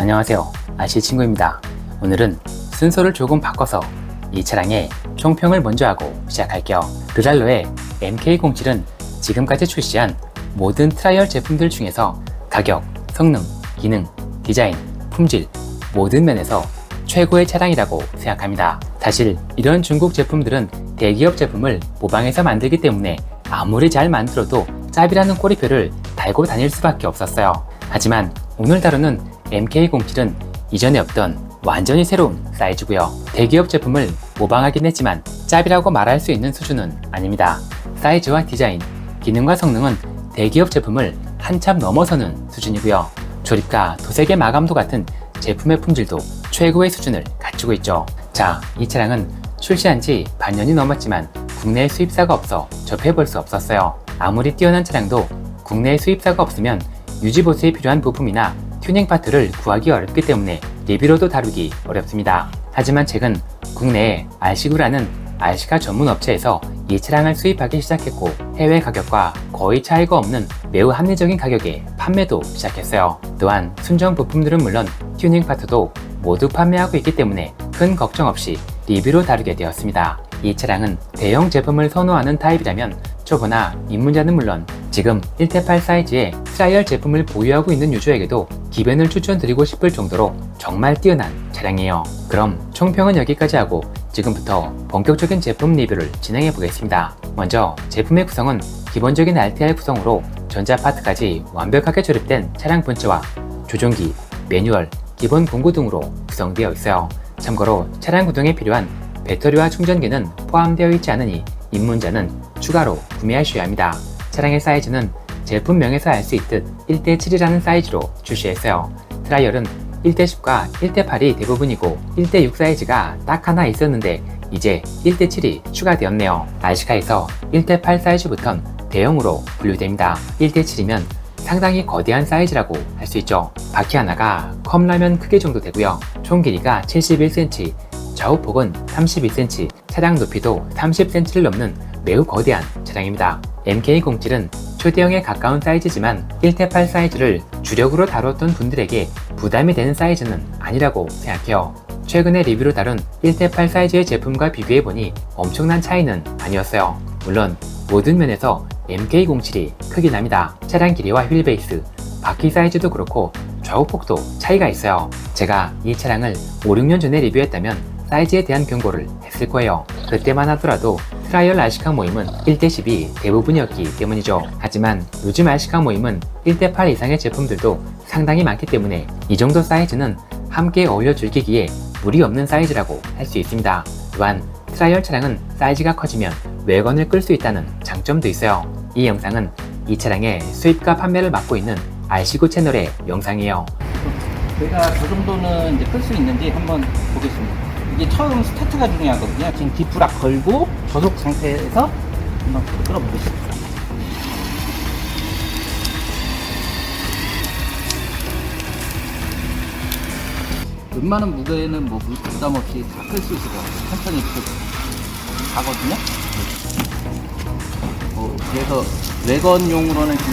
안녕하세요, RC 친구입니다. 오늘은 순서를 조금 바꿔서 이 차량의 총평을 먼저 하고 시작할게요. 르랄러의 MK07은 지금까지 출시한 모든 트라이얼 제품들 중에서 가격, 성능, 기능, 디자인, 품질 모든 면에서 최고의 차량이라고 생각합니다. 사실 이런 중국 제품들은 대기업 제품을 모방해서 만들기 때문에 아무리 잘 만들어도 짭이라는 꼬리표를 달고 다닐 수밖에 없었어요. 하지만 오늘 다루는 MK07은 이전에 없던 완전히 새로운 사이즈고요. 대기업 제품을 모방하긴 했지만 짭이라고 말할 수 있는 수준은 아닙니다. 사이즈와 디자인, 기능과 성능은 대기업 제품을 한참 넘어서는 수준이고요. 조립과 도색의 마감도 같은 제품의 품질도 최고의 수준을 갖추고 있죠. 자, 이 차량은 출시한 지 반년이 넘었지만 국내에 수입사가 없어 접해볼 수 없었어요. 아무리 뛰어난 차량도 국내에 수입사가 없으면 유지보수에 필요한 부품이나 튜닝 파트를 구하기 어렵기 때문에 리뷰로도 다루기 어렵습니다. 하지만 최근 국내에 RC구라는 RC카 전문 업체에서 이 차량을 수입하기 시작했고 해외 가격과 거의 차이가 없는 매우 합리적인 가격에 판매도 시작했어요. 또한 순정 부품들은 물론 튜닝 파트도 모두 판매하고 있기 때문에 큰 걱정 없이 리뷰로 다루게 되었습니다. 이 차량은 대형 제품을 선호하는 타입이라면 초보나 입문자는 물론 지금 1대8 사이즈의 트라이얼 제품을 보유하고 있는 유저에게도 기변을 추천드리고 싶을 정도로 정말 뛰어난 차량이에요. 그럼 총평은 여기까지 하고 지금부터 본격적인 제품 리뷰를 진행해 보겠습니다. 먼저 제품의 구성은 기본적인 RTR 구성으로 전자 파트까지 완벽하게 조립된 차량 본체와 조종기, 매뉴얼, 기본 공구 등으로 구성되어 있어요. 참고로 차량 구동에 필요한 배터리와 충전기는 포함되어 있지 않으니 입문자는 추가로 구매하셔야 합니다. 차량의 사이즈는 제품명에서 알 수 있듯 1대7이라는 사이즈로 출시했어요. 트라이얼은 1대10과 1대8이 대부분이고 1대6 사이즈가 딱 하나 있었는데 이제 1대7이 추가되었네요. RC카에서 1대8 사이즈부턴 대형으로 분류됩니다. 1대7이면 상당히 거대한 사이즈라고 할 수 있죠. 바퀴 하나가 컵라면 크기 정도 되고요. 총 길이가 71cm, 좌우폭은 32cm, 차량 높이도 30cm를 넘는 매우 거대한 차량입니다. MK07은 초대형에 가까운 사이즈지만 1대8 사이즈를 주력으로 다뤘던 분들에게 부담이 되는 사이즈는 아니라고 생각해요. 최근에 리뷰로 다룬 1대8 사이즈의 제품과 비교해보니 엄청난 차이는 아니었어요. 물론 모든 면에서 MK07이 크게 납니다. 차량 길이와 휠 베이스, 바퀴 사이즈도 그렇고 좌우폭도 차이가 있어요. 제가 이 차량을 5, 6년 전에 리뷰했다면 사이즈에 대한 경고를 했을 거예요. 그때만 하더라도 트라이얼 RC카 모임은 1대10이 대부분이었기 때문이죠. 하지만 요즘 RC카 모임은 1대8 이상의 제품들도 상당히 많기 때문에 이 정도 사이즈는 함께 어울려 즐기기에 무리 없는 사이즈라고 할 수 있습니다. 또한 트라이얼 차량은 사이즈가 커지면 외관을 끌 수 있다는 장점도 있어요. 이 영상은 이 차량의 수입과 판매를 맡고 있는 RC구 채널의 영상이에요. 내가 저 정도는 이제 끌 수 있는지 한번 보겠습니다. 이게 처음 스타트가 중요하거든요. 지금 뒷부락 걸고 저속 상태에서 한번 끌어보겠습니다. 웬만한 무게는 뭐 부담 없이 다 끌 수 있을 것 같아요. 천천히 가거든요. 그래서 외건용으로는 지금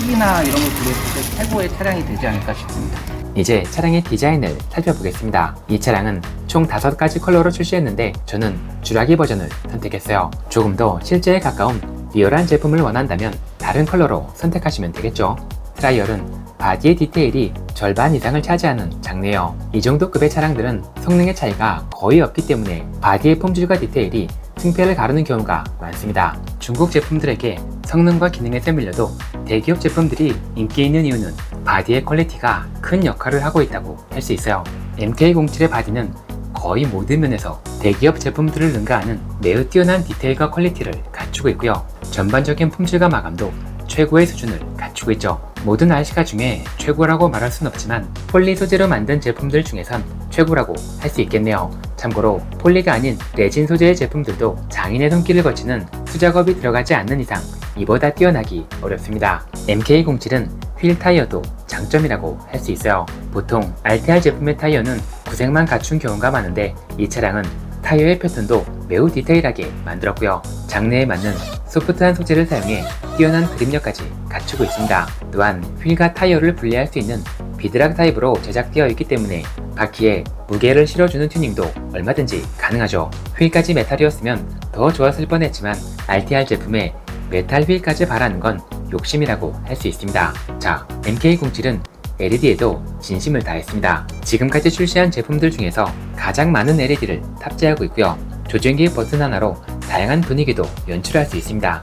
T나 이런 걸 고려했을 때 최고의 차량이 되지 않을까 싶습니다. 이제 차량의 디자인을 살펴보겠습니다. 이 차량은 총 5가지 컬러로 출시했는데 저는 주라기 버전을 선택했어요. 조금 더 실제에 가까운 리얼한 제품을 원한다면 다른 컬러로 선택하시면 되겠죠. 트라이얼은 바디의 디테일이 절반 이상을 차지하는 장르예요. 이 정도 급의 차량들은 성능의 차이가 거의 없기 때문에 바디의 품질과 디테일이 승패를 가르는 경우가 많습니다. 중국 제품들에게 성능과 기능에서 밀려도 대기업 제품들이 인기 있는 이유는 바디의 퀄리티가 큰 역할을 하고 있다고 할 수 있어요. MK07의 바디는 거의 모든 면에서 대기업 제품들을 능가하는 매우 뛰어난 디테일과 퀄리티를 갖추고 있고요. 전반적인 품질과 마감도 최고의 수준을 갖추고 있죠. 모든 RC카 중에 최고라고 말할 순 없지만 폴리 소재로 만든 제품들 중에선 최고라고 할 수 있겠네요. 참고로 폴리가 아닌 레진 소재의 제품들도 장인의 손길을 거치는 수작업이 들어가지 않는 이상 이보다 뛰어나기 어렵습니다. MK07은 휠 타이어도 장점이라고 할 수 있어요. 보통 RTR 제품의 타이어는 구색만 갖춘 경우가 많은데 이 차량은 타이어의 패턴도 매우 디테일하게 만들었고요. 장르에 맞는 소프트한 소재를 사용해 뛰어난 그립력까지 갖추고 있습니다. 또한 휠과 타이어를 분리할 수 있는 비드락 타입으로 제작되어 있기 때문에 바퀴에 무게를 실어주는 튜닝도 얼마든지 가능하죠. 휠까지 메탈이었으면 더 좋았을 뻔했지만 RTR 제품에 메탈 휠까지 바라는 건 욕심이라고 할 수 있습니다. 자, MK07은 LED에도 진심을 다했습니다. 지금까지 출시한 제품들 중에서 가장 많은 LED를 탑재하고 있고요. 조종기 버튼 하나로 다양한 분위기도 연출할 수 있습니다.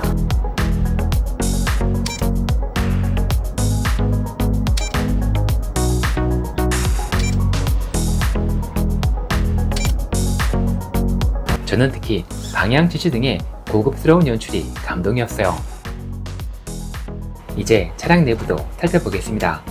저는 특히 방향 지시 등의 고급스러운 연출이 감동이었어요. 이제 차량 내부도 살펴보겠습니다.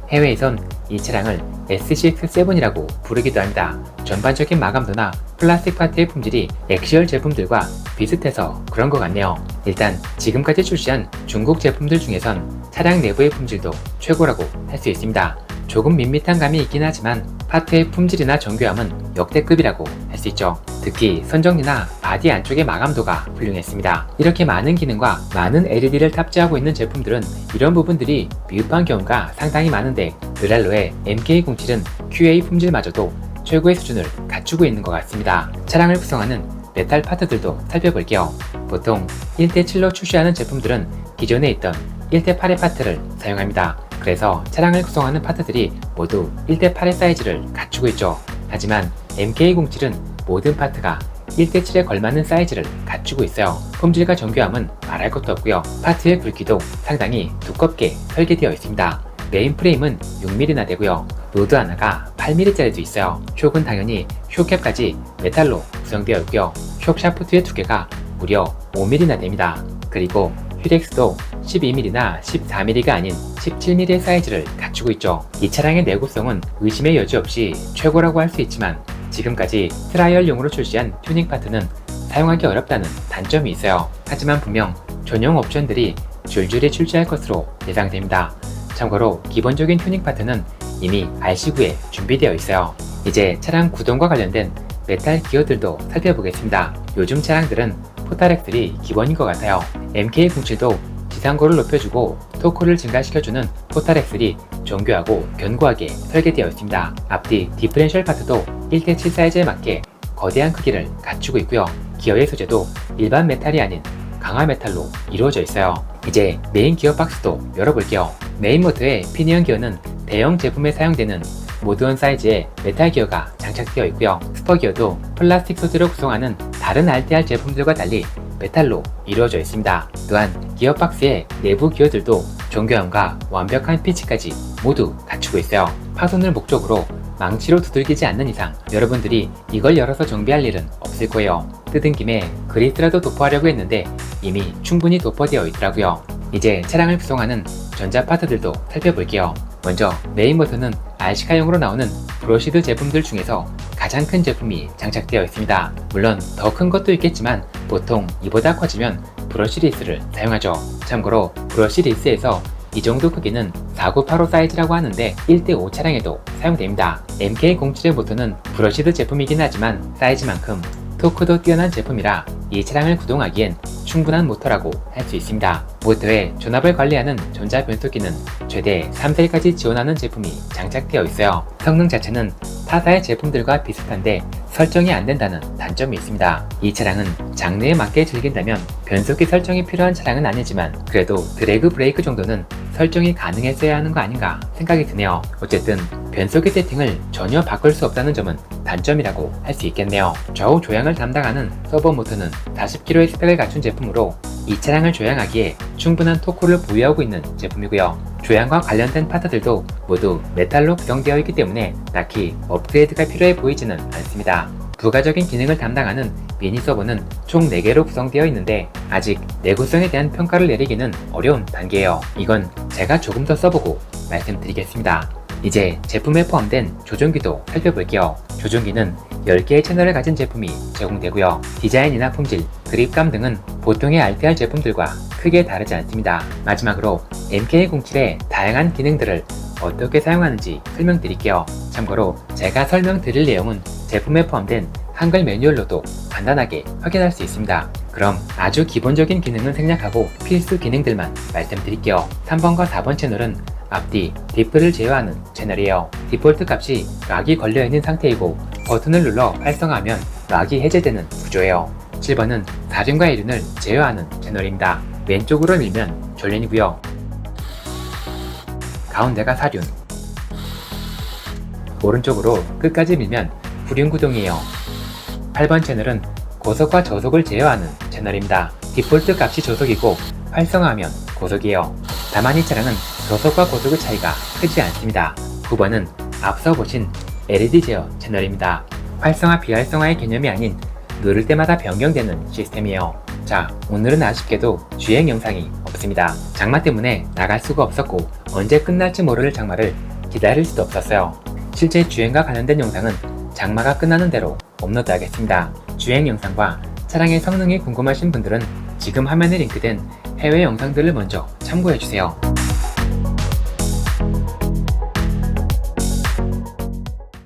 해외에선 이 차량을 SCX7이라고 부르기도 합니다. 전반적인 마감도나 플라스틱 파트의 품질이 엑시얼 제품들과 비슷해서 그런 것 같네요. 일단 지금까지 출시한 중국 제품들 중에선 차량 내부의 품질도 최고라고 할 수 있습니다. 조금 밋밋한 감이 있긴 하지만 파트의 품질이나 정교함은 역대급이라고 할 수 있죠. 특히 선정리나 바디 안쪽의 마감도가 훌륭했습니다. 이렇게 많은 기능과 많은 LED를 탑재하고 있는 제품들은 이런 부분들이 미흡한 경우가 상당히 많은데 르랄로의 MK07은 QA 품질마저도 최고의 수준을 갖추고 있는 것 같습니다. 차량을 구성하는 메탈 파트들도 살펴볼게요. 보통 1대7로 출시하는 제품들은 기존에 있던 1대8의 파트를 사용합니다. 그래서 차량을 구성하는 파트들이 모두 1대8의 사이즈를 갖추고 있죠. 하지만 MK07은 모든 파트가 1대7에 걸맞는 사이즈를 갖추고 있어요. 품질과 정교함은 말할 것도 없고요. 파트의 굵기도 상당히 두껍게 설계되어 있습니다. 메인 프레임은 6mm나 되고요. 로드 하나가 8mm짜리도 있어요. 쇽은 당연히 쇽캡까지 메탈로 구성되어 있고요. 쇽 샤프트의 두께가 무려 5mm나 됩니다. 그리고 휠엑스도 12mm나 14mm가 아닌 17mm의 사이즈를 갖추고 있죠. 이 차량의 내구성은 의심의 여지 없이 최고라고 할 수 있지만 지금까지 트라이얼용으로 출시한 튜닝 파트는 사용하기 어렵다는 단점이 있어요. 하지만 분명 전용 옵션들이 줄줄이 출시할 것으로 예상됩니다. 참고로 기본적인 튜닝 파트는 이미 RC9에 준비되어 있어요. 이제 차량 구동과 관련된 메탈 기어들도 살펴보겠습니다. 요즘 차량들은 포탈엑셀이 기본인 것 같아요. MK07도 지상고를 높여주고 토크를 증가시켜주는 포탈엑셀이 정교하고 견고하게 설계되어 있습니다. 앞뒤 디퍼렌셜 파트도 1대7 사이즈에 맞게 거대한 크기를 갖추고 있고요. 기어의 소재도 일반 메탈이 아닌 강화 메탈로 이루어져 있어요. 이제 메인 기어 박스도 열어볼게요. 메인 모터의 피니언 기어는 대형 제품에 사용되는 모드원 사이즈의 메탈 기어가 장착되어 있고요. 스퍼 기어도 플라스틱 소재로 구성하는 다른 RTR 제품들과 달리 메탈로 이루어져 있습니다. 또한 기어박스의 내부 기어들도 정교함과 완벽한 피치까지 모두 갖추고 있어요. 파손을 목적으로 망치로 두들기지 않는 이상 여러분들이 이걸 열어서 정비할 일은 없을 거예요. 뜯은 김에 그리스라도 도포하려고 했는데 이미 충분히 도포되어 있더라고요. 이제 차량을 구성하는 전자 파트들도 살펴볼게요. 먼저 메인 모터는 RC카용으로 나오는 브러시드 제품들 중에서 가장 큰 제품이 장착되어 있습니다. 물론 더 큰 것도 있겠지만 보통 이보다 커지면 브러시 리스를 사용하죠. 참고로 브러시 리스에서 이 정도 크기는 4985 사이즈라고 하는데 1대5 차량에도 사용됩니다. MK07의 모터는 브러시드 제품이긴 하지만 사이즈만큼 토크도 뛰어난 제품이라 이 차량을 구동하기엔 충분한 모터라고 할 수 있습니다. 모터의 전압을 관리하는 전자 변속기는 최대 3셀까지 지원하는 제품이 장착되어 있어요. 성능 자체는 타사의 제품들과 비슷한데 설정이 안 된다는 단점이 있습니다. 이 차량은 장르에 맞게 즐긴다면 변속기 설정이 필요한 차량은 아니지만 그래도 드래그 브레이크 정도는 설정이 가능했어야 하는 거 아닌가 생각이 드네요. 어쨌든 변속기 세팅을 전혀 바꿀 수 없다는 점은 단점이라고 할 수 있겠네요. 좌우 조향을 담당하는 서버 모터는 40kg의 스펙을 갖춘 제품으로 이 차량을 조향하기에 충분한 토크를 보유하고 있는 제품이고요. 조향과 관련된 파트들도 모두 메탈로 구성되어 있기 때문에 딱히 업그레이드가 필요해 보이지는 않습니다. 부가적인 기능을 담당하는 미니 서버는 총 4개로 구성되어 있는데 아직 내구성에 대한 평가를 내리기는 어려운 단계예요. 이건 제가 조금 더 써보고 말씀드리겠습니다. 이제 제품에 포함된 조종기도 살펴볼게요. 조종기는 10개의 채널을 가진 제품이 제공되고요. 디자인이나 품질, 그립감 등은 보통의 RTR 제품들과 크게 다르지 않습니다. 마지막으로 MK07의 다양한 기능들을 어떻게 사용하는지 설명드릴게요. 참고로 제가 설명드릴 내용은 제품에 포함된 한글 매뉴얼로도 간단하게 확인할 수 있습니다. 그럼 아주 기본적인 기능은 생략하고 필수 기능들만 말씀드릴게요. 3번과 4번 채널은 앞뒤, 뒷불을 제어하는 채널이에요. 디폴트 값이 락이 걸려있는 상태이고 버튼을 눌러 활성화하면 락이 해제되는 구조예요. 7번은 사륜과 1륜을 제어하는 채널입니다. 왼쪽으로 밀면 전륜이고요. 가운데가 사륜, 오른쪽으로 끝까지 밀면 후륜 구동이에요. 8번 채널은 고속과 저속을 제어하는 채널입니다. 디폴트 값이 저속이고 활성화하면 고속이에요. 다만 이 차량은 저속과 고속의 차이가 크지 않습니다. 9번은 앞서 보신 LED 제어 채널입니다. 활성화 비활성화의 개념이 아닌 누를 때마다 변경되는 시스템이에요. 자, 오늘은 아쉽게도 주행 영상이 없습니다. 장마 때문에 나갈 수가 없었고 언제 끝날지 모를 장마를 기다릴 수도 없었어요. 실제 주행과 관련된 영상은 장마가 끝나는 대로 업로드하겠습니다. 주행 영상과 차량의 성능이 궁금하신 분들은 지금 화면에 링크된 해외 영상들을 먼저 참고해주세요.